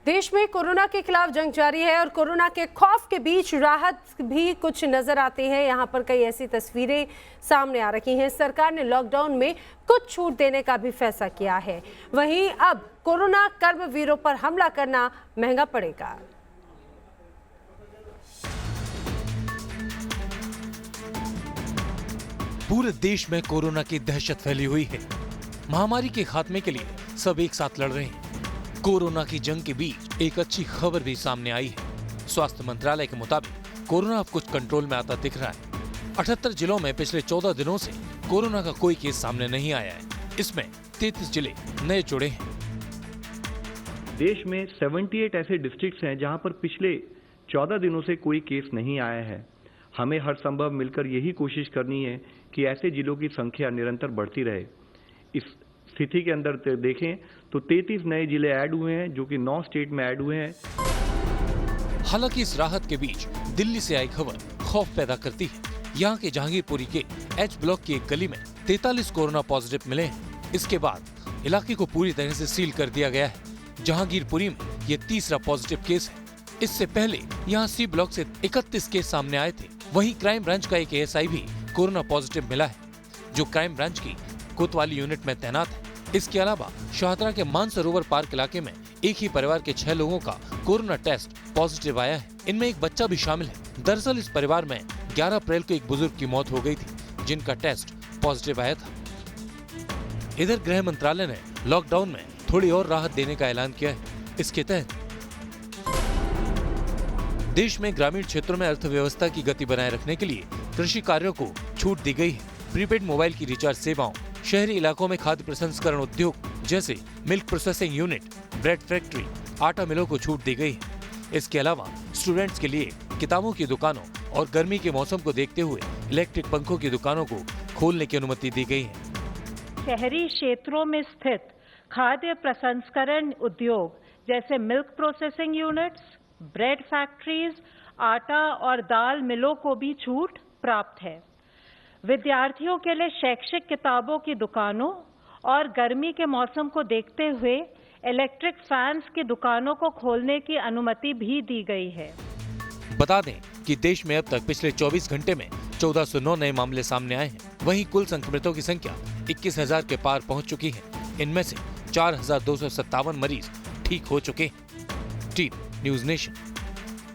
देश में कोरोना के खिलाफ जंग जारी है और कोरोना के खौफ के बीच राहत भी कुछ नजर आती है। यहाँ पर कई ऐसी तस्वीरें सामने आ रही हैं। सरकार ने लॉकडाउन में कुछ छूट देने का भी फैसला किया है। वहीं अब कोरोना कर्मवीरों पर हमला करना महंगा पड़ेगा। पूरे देश में कोरोना की दहशत फैली हुई है। महामारी के खात्मे के लिए सब एक साथ लड़ रहे हैं। कोरोना की जंग के बीच एक अच्छी खबर भी सामने आई है। स्वास्थ्य मंत्रालय के मुताबिक कोरोना अब कुछ कंट्रोल में आता दिख रहा है। 78 जिलों में पिछले 14 दिनों से कोरोना का कोई केस सामने नहीं आया है। इसमें 33 जिले नए जुड़े हैं। देश में 78 ऐसे डिस्ट्रिक्ट्स हैं जहां पर पिछले 14 दिनों से कोई केस नहीं आया है। हमें हर संभव मिलकर यही कोशिश करनी है कि ऐसे जिलों की संख्या निरंतर बढ़ती रहे। इस स्थिति के अंदर देखें तो 33 नए जिले ऐड हुए हैं, जो कि 9 स्टेट में ऐड हुए हैं। हालांकि इस राहत के बीच दिल्ली से आई खबर खौफ पैदा करती है। यहाँ के जहांगीरपुरी के एच ब्लॉक की एक गली में 43 कोरोना पॉजिटिव मिले हैं। इसके बाद इलाके को पूरी तरह से सील कर दिया गया है। जहांगीरपुरी में ये तीसरा पॉजिटिव केस है। इससे पहले यहाँ सी ब्लॉक से 31 केस सामने आए थे। वहीं क्राइम ब्रांच का एक एएसआई भी कोरोना पॉजिटिव मिला है, जो क्राइम ब्रांच की कोतवाली यूनिट में तैनात है। इसके अलावा शाहदरा के मानसरोवर पार्क इलाके में एक ही परिवार के 6 लोगों का कोरोना टेस्ट पॉजिटिव आया है। इनमें एक बच्चा भी शामिल है। दरअसल इस परिवार में 11 अप्रैल को एक बुजुर्ग की मौत हो गई थी, जिनका टेस्ट पॉजिटिव आया था। इधर गृह मंत्रालय ने लॉकडाउन में थोड़ी और राहत देने का ऐलान किया है। इसके तहत देश में ग्रामीण क्षेत्रों में अर्थव्यवस्था की गति बनाए रखने के लिए कृषि कार्यों को छूट दी गई है। प्रीपेड मोबाइल की रिचार्ज सेवाओं, शहरी इलाकों में खाद्य प्रसंस्करण उद्योग जैसे milk processing unit, bread factory, आटा मिलों को छूट दी गई है। इसके अलावा स्टूडेंट्स के लिए किताबों की दुकानों और गर्मी के मौसम को देखते हुए इलेक्ट्रिक पंखों की दुकानों को खोलने की अनुमति दी गई है। शहरी क्षेत्रों में स्थित खाद्य प्रसंस्करण उद्योग जैसे milk processing units, bread factories, आटा और दाल मिलों को भी छूट प्राप्त है। विद्यार्थियों के लिए शैक्षिक किताबों की दुकानों और गर्मी के मौसम को देखते हुए इलेक्ट्रिक फैंस की दुकानों को खोलने की अनुमति भी दी गई है। बता दें कि देश में अब तक पिछले 24 घंटे में 1409 नए मामले सामने आए हैं। वहीं कुल संक्रमितों की संख्या 21,000 के पार पहुंच चुकी है। इनमें से 4,257 मरीज ठीक हो चुके हैं। Team news nation.